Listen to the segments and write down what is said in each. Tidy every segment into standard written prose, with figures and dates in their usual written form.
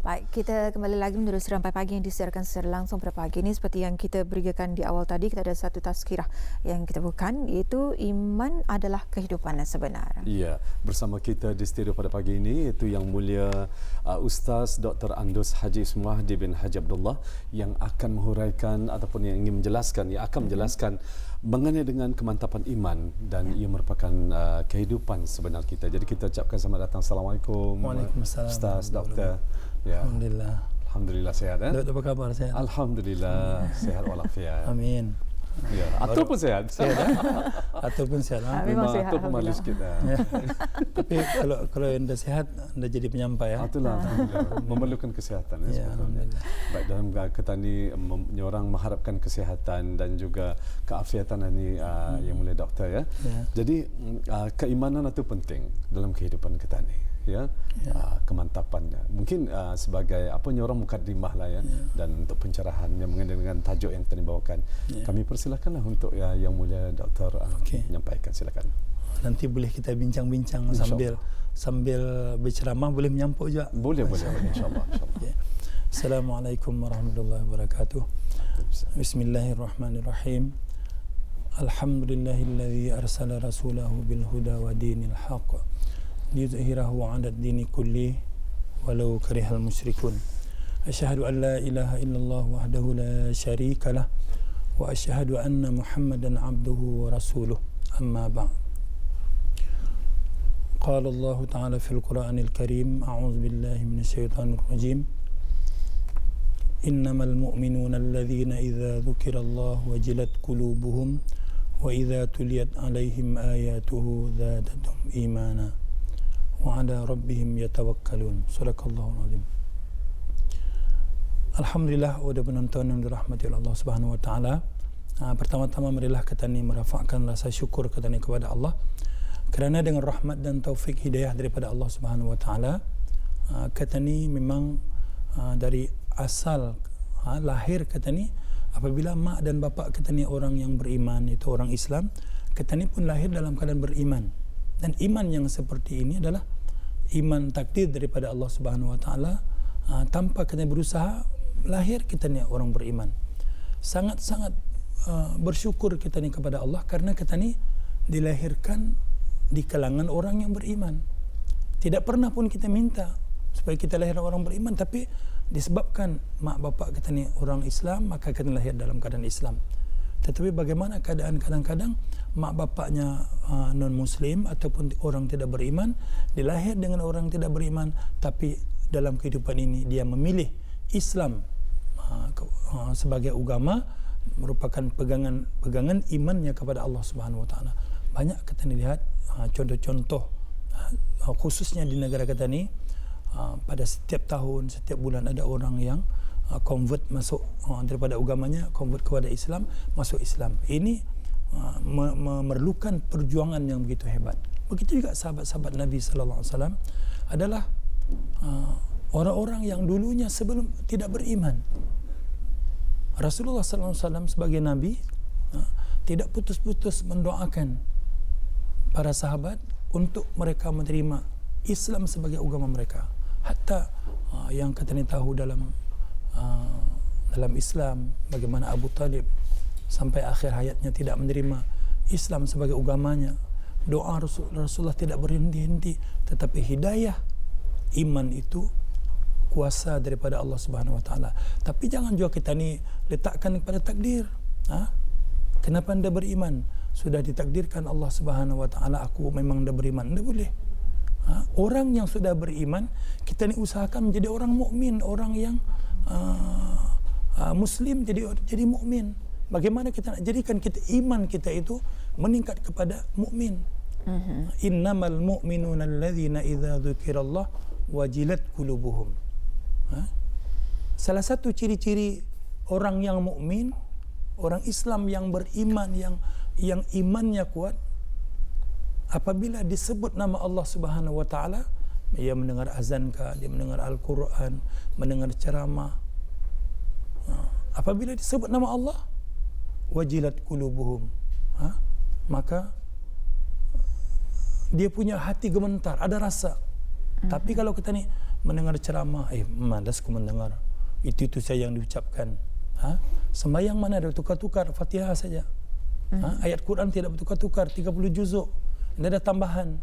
Baik, kita kembali lagi menerus Rampai Pagi yang disiarkan secara langsung pada pagi ini. Seperti yang kita berikan di awal tadi, kita ada satu tazkirah yang kita bukan, iaitu iman adalah kehidupan yang sebenar. Ya, bersama kita di studio pada pagi ini iaitu Yang Mulia Ustaz Dr. Andus Haji Ismuahdi bin Haji Abdullah yang akan menghuraikan ataupun yang ingin menjelaskan, yang akan menjelaskan mengenai dengan kemantapan iman dan ia merupakan kehidupan sebenar kita. Jadi kita ucapkan selamat datang. Assalamualaikum. Waalaikumsalam. Ustaz, Doktor. Ya. Alhamdulillah sehat. Doktor, apa kabar? Sehat? Alhamdulillah sehat walafiat. Amin. Ya, ataupun sehat. Ataupun sehat. Memang sehat. Ataupun malu sikit. Ya. Tapi kalau anda sehat, anda jadi penyampai ya. Itulah, memerlukan kesihatan. Ya, alhamdulillah. Baik, dalam kita ni orang mengharapkan kesihatan dan juga keafiatan ini yang mulia doktor ya. Jadi keimanan itu penting dalam kehidupan kita ni. Ya, kemantapannya mungkin sebagai apa orang mukadimah lah ya, dan untuk pencerahan yang mengenai dengan tajuk yang tadi bawakan, kami persilakanlah untuk yang mulia doktor menyampaikan. Silakan. Nanti boleh kita bincang-bincang sambil berceramah, boleh menyampuk juga. Boleh insyaallah. Assalamualaikum warahmatullahi wabarakatuh. Bismillahirrahmanirrahim. Alhamdulillahilladzi arsala rasulahu bil huda wa dinil haqq liyuzhirahu 'ala ad-dini kulli walau karihal musyrikun. Asyhadu an la ilaha illallah wahdahu la syarika lah wa asyhadu anna Muhammadan 'abduhu wa rasuluh. Amma ba'd. Qala Allah Ta'ala fil Qur'anil Karim, a'udzu billahi minasy syaithanir rajim. Innamal mu'minuna alladhina idza dzukira Allah wajilat qulubuhum wa idza tuliyat 'alaihim ayatuhu zadatuhum imana wa 'ala rabbihim yatawakkalun. Sadaqallahul azim. Alhamdulillah, udah penonton yang dirahmati Allah Subhanahu wa taala. Pertama-tama marilah kita ni merafakkan rasa syukur kita ni kepada Allah kerana dengan rahmat dan taufik hidayah daripada Allah Subhanahu wa taala, kita ni memang dari asal lahir kita ni, apabila mak dan bapa kita ni orang yang beriman, itu orang Islam, kita ni pun lahir dalam keadaan beriman. Dan iman yang seperti ini adalah iman takdir daripada Allah Subhanahu wa taala. Tanpa kita berusaha, lahir kita ni orang beriman. Sangat-sangat bersyukur kita ni kepada Allah kerana kita ni dilahirkan di kalangan orang yang beriman. Tidak pernah pun kita minta supaya kita lahir orang beriman, tapi disebabkan mak bapak kita ni orang Islam, maka kita lahir dalam keadaan Islam. Tetapi bagaimana keadaan kadang-kadang mak bapaknya non-Muslim ataupun orang tidak beriman, dilahir dengan orang tidak beriman, tapi dalam kehidupan ini dia memilih Islam sebagai agama, merupakan pegangan imannya kepada Allah Subhanahu wa taala. Banyak kita lihat contoh-contoh, khususnya di negara kita ni, pada setiap tahun, setiap bulan ada orang yang convert masuk daripada agamanya, convert kepada Islam, masuk Islam. Ini memerlukan perjuangan yang begitu hebat. Begitu juga sahabat-sahabat Nabi sallallahu alaihi wasallam adalah orang-orang yang dulunya sebelum tidak beriman. Rasulullah sallallahu alaihi wasallam sebagai nabi tidak putus-putus mendoakan para sahabat untuk mereka menerima Islam sebagai agama mereka. Hatta yang kita tahu dalam Islam, bagaimana Abu Talib sampai akhir hayatnya tidak menerima Islam sebagai agamanya. Doa Rasulullah tidak berhenti-henti, tetapi hidayah iman itu kuasa daripada Allah Subhanahu wa taala. Tapi jangan juga kita ni letakkan kepada takdir. Kenapa anda beriman? Sudah ditakdirkan Allah Subhanahu wa taala, aku memang dah beriman. Anda boleh. Orang yang sudah beriman, kita ni usahakan menjadi orang mukmin, orang yang Muslim jadi mukmin. Bagaimana kita nak jadikan iman kita itu meningkat kepada mukmin? Innamal mu'minuna alladzina idza dzukirallah wajilat qulubuhum. Salah satu ciri-ciri orang yang mukmin, orang Islam yang beriman, yang imannya kuat, apabila disebut nama Allah Subhanahu wa taala, ia mendengar azan kah, dia mendengar Al-Quran, mendengar ceramah. Apabila disebut nama Allah, wajilat qulubuhum, maka dia punya hati gemetar, ada rasa. Tapi kalau kita ni mendengar ceramah, malas aku mendengar. Itu saja yang diucapkan. Sembahyang mana ada tukar-tukar, Fatihah saja. Ayat Quran tidak bertukar-tukar, 30 juzuk. Tidak ada tambahan.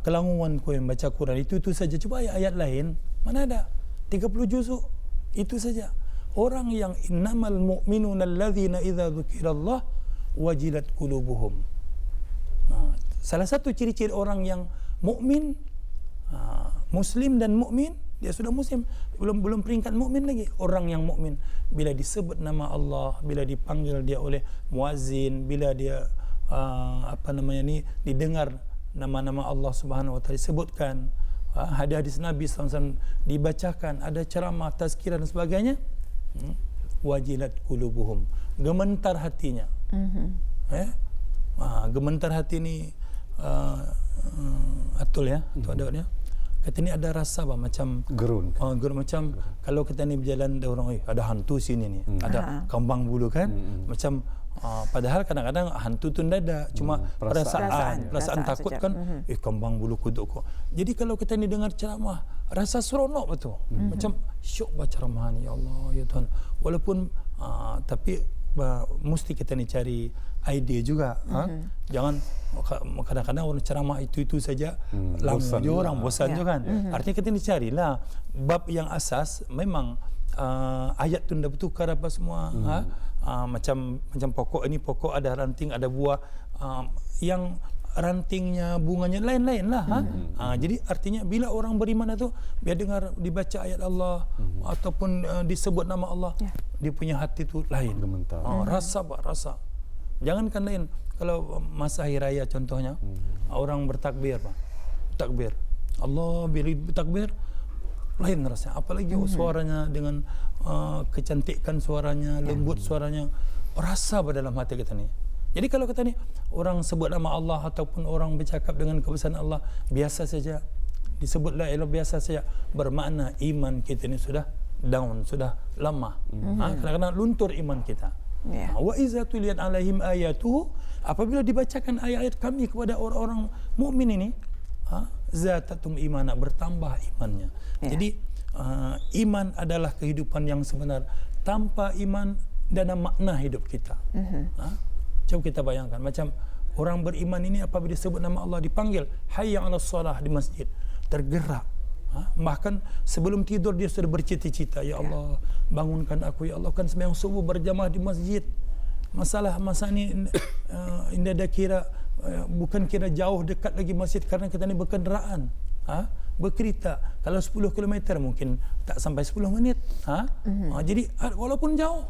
Kelangungan kau yang baca Quran, itu saja. Cuba ayat lain, mana ada 30 juzuk, itu saja. Orang yang innamal mu'minuna alladzina idza dzukirallah wajilat qulubuhum. Salah satu ciri-ciri orang yang mukmin, muslim dan mukmin, dia sudah muslim, belum peringkat mukmin lagi. Orang yang mukmin bila disebut nama Allah, bila dipanggil dia oleh muazzin, bila dia didengar nama-nama Allah Subhanahu wa taala disebutkan, hadis Nabi SAW dibacakan, ada ceramah, tazkirah dan sebagainya, wajilat qulubuhum, gementar hatinya. Gementar hati ni atul ya, tu ada dia. Kata ni ada rasa macam gerun. Gerun macam kalau kita ni berjalan ada orang, ada hantu sini ni, ada kambang bulu kan, macam padahal kadang-kadang hantu tu tidak ada, cuma perasaan takut saja. Kan, kambang bulu kuduk kok. Jadi kalau kita ni dengar ceramah, rasa seronok betul, macam syok baca ceramah ni, ya Allah, ya Tuhan. Walaupun tapi mesti kita ni cari idea juga. Jangan kadang-kadang orang ceramah itu saja, lama je orang bosan je kan. Artinya kita ni carilah bab yang asas, memang ayat tu dah bertukar apa semua. Macam pokok ini, pokok ada ranting, ada buah, yang rantingnya, bunganya lain-lain lah. Jadi artinya bila orang beriman itu, biar dengar dibaca ayat Allah ataupun disebut nama Allah, dia punya hati tu lain, rasa. Jangankan lain, kalau masa hari raya contohnya, orang bertakbir, takbir Allah, bila takbir lain rasanya, apalagi suaranya dengan kecantikan suaranya, lembut suaranya, rasa dalam hati kita ni. Jadi kalau kita ni orang sebut nama Allah ataupun orang bercakap dengan kebesaran Allah, biasa saja, disebut la ilaha biasa saja, bermakna iman kita ni sudah down, sudah lemah. Kadang-kadang luntur iman kita. Wa iza tuliyat alaihim ayatuhu, apabila dibacakan ayat-ayat kami kepada orang-orang mukmin ini, zatatum imana, bertambah imannya. Jadi iman adalah kehidupan yang sebenar. Tanpa iman tidak ada makna hidup kita. Coba kita bayangkan, macam orang beriman ini apabila disebut nama Allah, dipanggil hayya 'alas shalah di masjid, tergerak. Bahkan sebelum tidur dia sudah bercita-cita, ya Allah, bangunkan aku, ya Allah, kan sembahyang subuh berjamaah di masjid. Masalah masa ni indah dah kira, bukan kira jauh dekat lagi masjid, karena kita ni berkenderaan, berkereta. Kalau 10 km mungkin tak sampai 10 minit. Jadi walaupun jauh,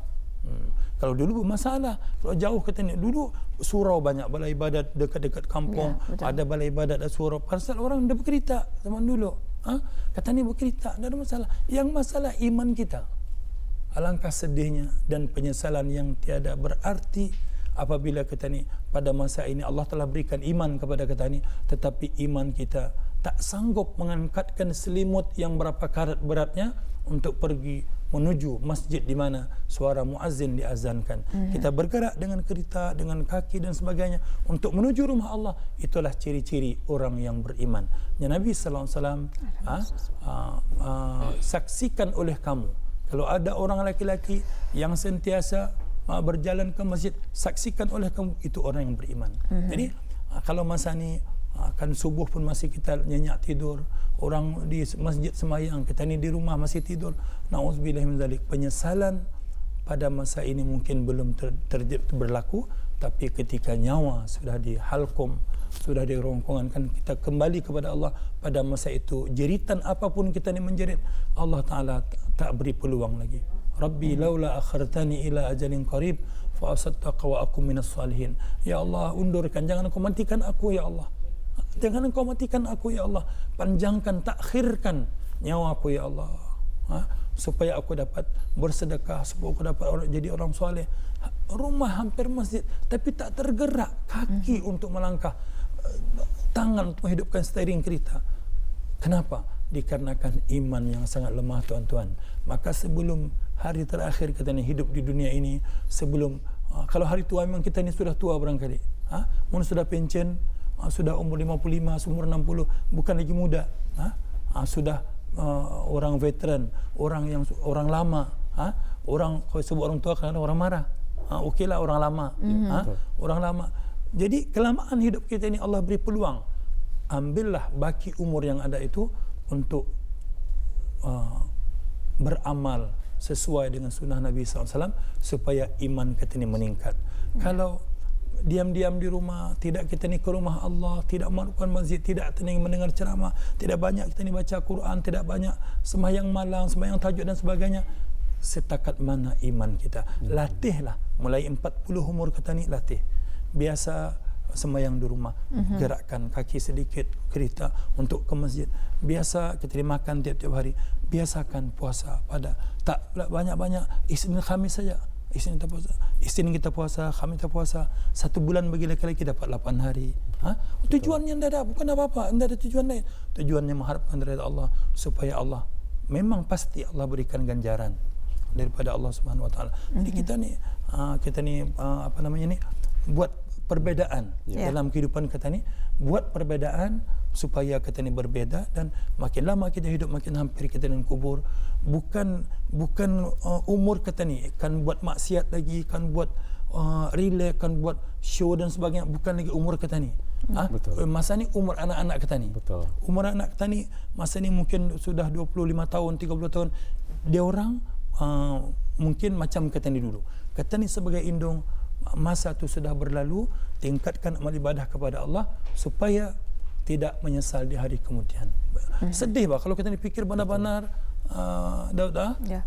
kalau dulu bermasalah, kalau jauh kita ni, dulu surau banyak, balai ibadat dekat-dekat kampung, ada balai ibadat, ada surau. Pasal orang dah berkereta zaman dulu. Kata ni berkereta, tak ada masalah. Yang masalah iman kita. Alangkah sedihnya dan penyesalan yang tiada berarti apabila kita ni pada masa ini Allah telah berikan iman kepada kita ni, tetapi iman kita tak sanggup mengangkatkan selimut yang berapa karat beratnya untuk pergi menuju masjid di mana suara muazzin diazankan. Kita bergerak dengan kereta, dengan kaki dan sebagainya untuk menuju rumah Allah. Itulah ciri-ciri orang yang beriman. Ya, Nabi sallallahu alaihi wasallam saksikan oleh kamu. Kalau ada orang laki-laki yang sentiasa berjalan ke masjid, saksikan oleh kamu, itu orang yang beriman. Jadi kalau masa ni kan subuh pun masih kita nyenyak tidur, orang di masjid sembahyang, kita ni di rumah masih tidur, na'udzubillah min zalik. Penyesalan pada masa ini mungkin belum berlaku, tapi ketika nyawa sudah di halqum, sudah di rongkongan, kan kita kembali kepada Allah, pada masa itu jeritan apapun kita ni menjerit, Allah Ta'ala tak beri peluang lagi. Rabbi laula akhartani ila ajalin qarib fa asaddaqa wa akum minas salihin. Ya Allah, undurkan, jangan kau matikan aku, ya Allah. Jangan engkau matikan aku, ya Allah. Panjangkan, takhirkan nyawa aku, ya Allah, supaya aku dapat bersedekah, supaya aku dapat jadi orang soleh. Rumah hampir masjid, tapi tak tergerak kaki untuk melangkah, tangan untuk menghidupkan steering kereta. Kenapa? Dikarenakan iman yang sangat lemah, tuan-tuan. Maka sebelum hari terakhir kita ni hidup di dunia ini, sebelum kalau hari tua memang kita ni sudah tua barangkali, mungkin sudah pencen, sudah umur 55, umur 60, bukan lagi muda. sudah orang veteran, orang lama, orang kalau sebut orang tua kadang orang marah. Okeylah orang lama, orang lama. Jadi kelamaan hidup kita ini Allah beri peluang. Ambillah baki umur yang ada itu untuk beramal sesuai dengan sunnah Nabi SAW supaya iman kita ini meningkat. Kalau diam-diam di rumah, tidak kita ni ke rumah Allah, tidak melakukan masjid, tidak kita ni mendengar ceramah, tidak banyak kita ni baca Quran, tidak banyak sembahyang malam, sembahyang tahajud dan sebagainya, setakat mana iman kita? Latihlah, mulai 40 umur kita ni latih. Biasa sembahyang di rumah, gerakkan kaki sedikit kereta untuk ke masjid. Biasa kita makan tiap-tiap hari. Biasakan puasa pada tak banyak-banyak, Isnin Khamis saja. Isnin kita puasa, Khamis kita puasa. 1 bulan bagi lelaki dapat 8 hari. Tujuannya tidak ada, bukan apa-apa. Tidak ada tujuan lain. Tujuannya mengharapkan dari Allah supaya Allah memang pasti Allah berikan ganjaran daripada Allah Subhanahu Wa Taala. Jadi kita ni apa namanya ni, buat perbezaan dalam kehidupan kita ni, buat perbezaan supaya kita ni berbeza, dan makin lama kita hidup makin hampir kita dengan kubur. Bukan umur kita ni kan buat maksiat lagi, kan buat relax, kan buat show dan sebagainya. Bukan lagi umur kita ni. Masa ni umur anak-anak kita ni. Betul. Umur anak kita ni masa ni mungkin sudah 25 tahun, 30 tahun. Dia orang mungkin macam kita ni dulu. Kita ni sebagai indung, masa itu sudah berlalu, tingkatkan amal ibadah kepada Allah supaya tidak menyesal di hari kemudian. Sedih bah kalau kita fikir benar-benar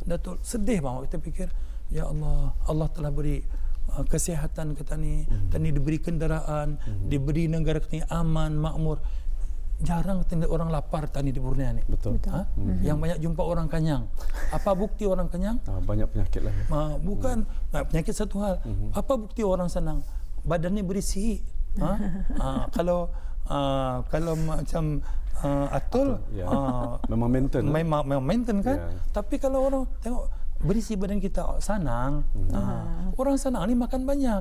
Datuk, sedih bah kita fikir, ya Allah, Allah telah beri kesihatan kita ni, diberi kenderaan, diberi negara kita ni aman, makmur. Jarang tengok orang lapar tani di Borneo ni. Betul. Yang banyak jumpa orang kenyang. Apa bukti orang kenyang? Banyak penyakit lah. Bukan penyakit satu hal. Apa bukti orang senang? Badannya berisi. Kalau macam Atul, memang maintain kan. Tapi kalau orang tengok berisi badan kita, senang. Orang senang ni makan banyak.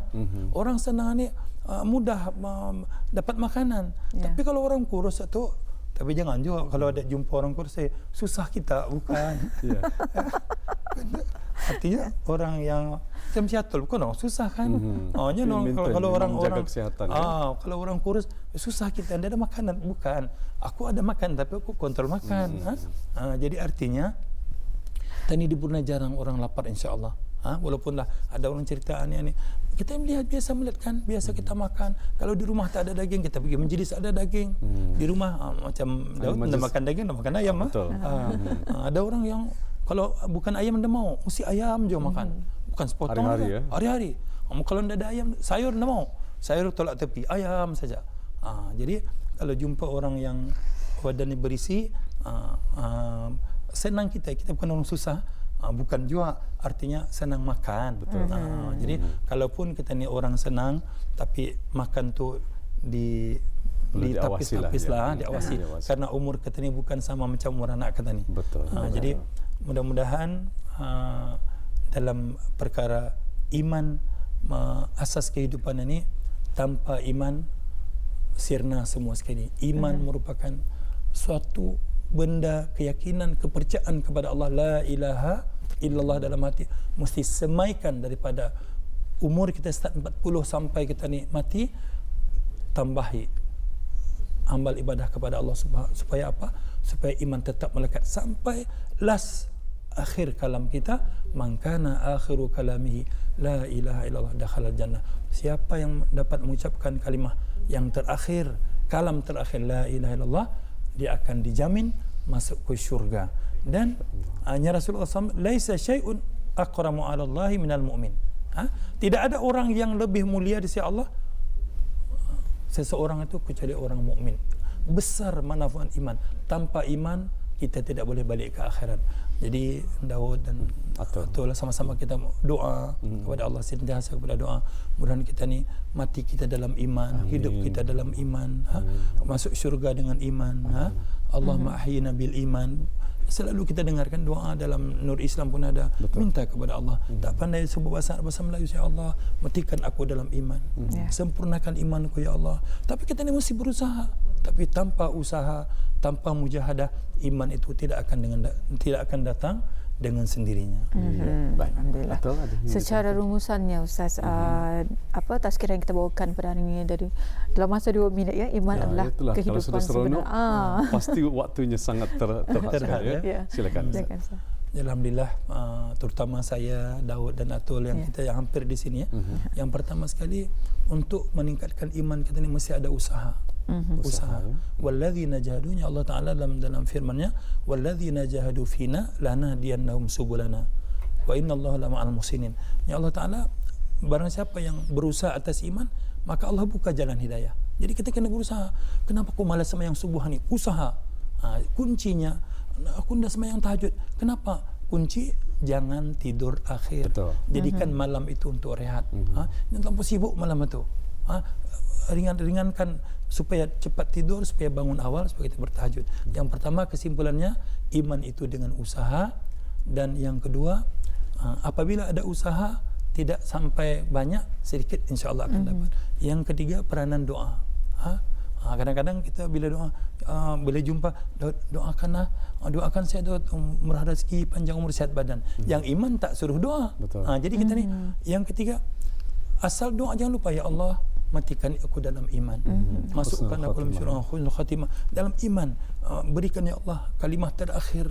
Orang senang ni mudah dapat makanan. Tapi kalau orang kurus tu, tapi jangan juga kalau ada jumpa orang kurus, susah kita, bukan. Artinya orang yang macam Atul bukan susah kan. Kalau orang kesihatan, kalau orang kurus susah kita, tidak ada makanan, bukan. Aku ada makan tapi aku kontrol makan. Jadi artinya tani di Brunei jarang orang lapar, insya-Allah. Walaupun lah ada orang cerita aneh-aneh, kita biasa melihat kan, biasa kita makan. Kalau di rumah tak ada daging, kita pergi majlis ada daging. Di rumah macam Daud nak makan daging, nak makan ayam. Ada orang yang kalau bukan ayam dia mau, mesti ayam je makan. Bukan sepotong hari-hari. Kalau tidak ada ayam, sayur tidak mau. Sayur tolak tepi, ayam saja. Jadi kalau jumpa orang yang badannya berisi, senang kita bukan orang susah. Bukan juga artinya senang makan. Betul. Jadi kalaupun kita ni orang senang, tapi makan tu ditapis-tapis lah, diawasi. Karena umur kita ni bukan sama macam umur anak kita ni. Betul. Jadi mudah-mudahan dalam perkara iman, asas kehidupan ini, tanpa iman sirna semua sekali. Iman merupakan suatu benda, keyakinan, kepercayaan kepada Allah. La ilaha illallah dalam hati mesti semaikan daripada umur kita start 40 sampai kita ni mati. Tambahi amal ibadah kepada Allah supaya apa? Supaya iman tetap melekat sampai last akhir kalam kita. Man kana akhiru kalamihi la ilaha illallah dakhala jannah. Siapa yang dapat mengucapkan kalimah yang terakhir, kalam terakhir la ilaha illallah, dia akan dijamin masuk ke syurga. Dan Rasulullah SAW, laisa syai'un aqramu 'ala Allahi minal mu'min. Tidak ada orang yang lebih mulia di sisi Allah seseorang itu kecuali orang mukmin. Besar manfaat iman. Tanpa iman kita tidak boleh balik ke akhirat. Jadi Daud dan Atul sama-sama kita doa kepada Allah, sentiasa kepada doa. Mudah-mudahan kita ni mati kita dalam iman, hidup kita dalam iman, masuk syurga dengan iman. Allahumma ahyina bil iman. Selalu kita dengarkan doa dalam Nur Islam pun ada. Minta kepada Allah. Tak pandai sebut bahasa Melayu, ya Allah, matikan aku dalam iman. Sempurnakan imanku ya Allah. Tapi kita ni mesti berusaha. Tapi tanpa usaha, tanpa mujahadah, iman itu tidak akan datang dengan sendirinya. Baik. Alhamdulillah. Betul, ada yang Secara rumusannya Ustaz, apa tazkirah yang kita bawakan pada hari ini dari dalam masa 2 minit ya, iman adalah itulah. Kalau kehidupan sudah seronok, sebenar. pasti waktunya sangat terhad ya. Ya. Silakan. Silakan Ustaz. Alhamdulillah, terutama saya, Daud dan Atul yang kita yang hampir di sini ya. Yang pertama sekali, untuk meningkatkan iman kita ini mesti ada usaha. Usaha. Walladzina jahaduna, Allah Taala dalam firman-Nya, walladzina jahadu fina lanahdiyannahum subulana wa innallaha lama'al muhsinin. Ya Allah Taala, barang siapa yang berusaha atas iman, maka Allah buka jalan hidayah. Jadi kita kena berusaha. Kenapa aku malas sembahyang subuh ni? Usaha. Kuncinya, aku tidak sembahyang tahajud. Kenapa? Kunci jangan tidur akhir. Betul. Jadikan malam itu untuk rehat. Jangan terlalu sibuk malam itu. Ringankan supaya cepat tidur, supaya bangun awal, supaya kita bertahajud. Yang pertama, kesimpulannya, iman itu dengan usaha. Dan yang kedua, apabila ada usaha, tidak sampai banyak, sedikit insya-Allah akan dapat. Yang ketiga, peranan doa. Kadang-kadang kita bila doa, bila jumpa, doakan saya Daud murah rezeki, panjang umur, sihat badan. Yang iman tak suruh doa. Jadi kita ni, yang ketiga, asal doa jangan lupa, ya Allah, matikan aku dalam iman, masukkan aku dalam syurga husnul khatimah, dalam iman, berikan ya Allah kalimah terakhir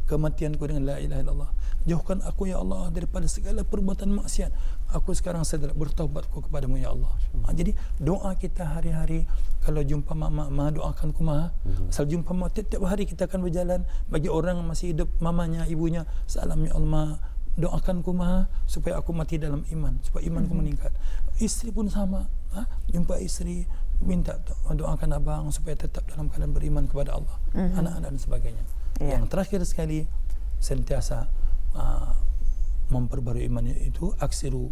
kematianku dengan la ilaha illallah, jauhkan aku ya Allah daripada segala perbuatan maksiat, aku sekarang sedang bertaubatku kepadamu ya Allah. Jadi doa kita hari-hari, kalau jumpa mama doakanku ma, asal jumpa mama, tiap hari kita akan berjalan, bagi orang yang masih hidup, mamanya, ibunya, salam ya Allah, doakanku ma, supaya aku mati dalam iman, supaya imanku meningkat. Isteri pun sama, jumpa isteri, minta doakan abang supaya tetap dalam keadaan beriman kepada Allah, anak-anak dan sebagainya. Yang terakhir sekali, sentiasa memperbarui iman itu, aksiru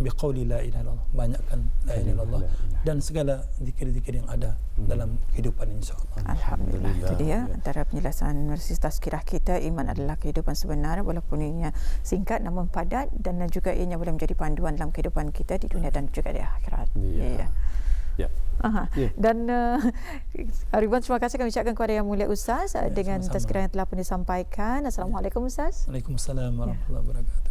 biqauli la ilaha illallah, banyakkan la ilaha illallah dan segala zikir-zikir yang ada dalam kehidupan insya-Allah. Alhamdulillah. Itu dia antara penjelasan Universitas Tazkirah kita, iman adalah kehidupan sebenar, walaupun ianya singkat namun padat, dan juga ianya boleh menjadi panduan dalam kehidupan kita di dunia dan juga di akhirat. Ya. Dan Ridwan, terima kasih kami ucapkan kepada Yang Mulia Ustaz dengan tazkirah yang telah pun disampaikan. Assalamualaikum Ustaz. Waalaikumsalam warahmatullahi wabarakatuh.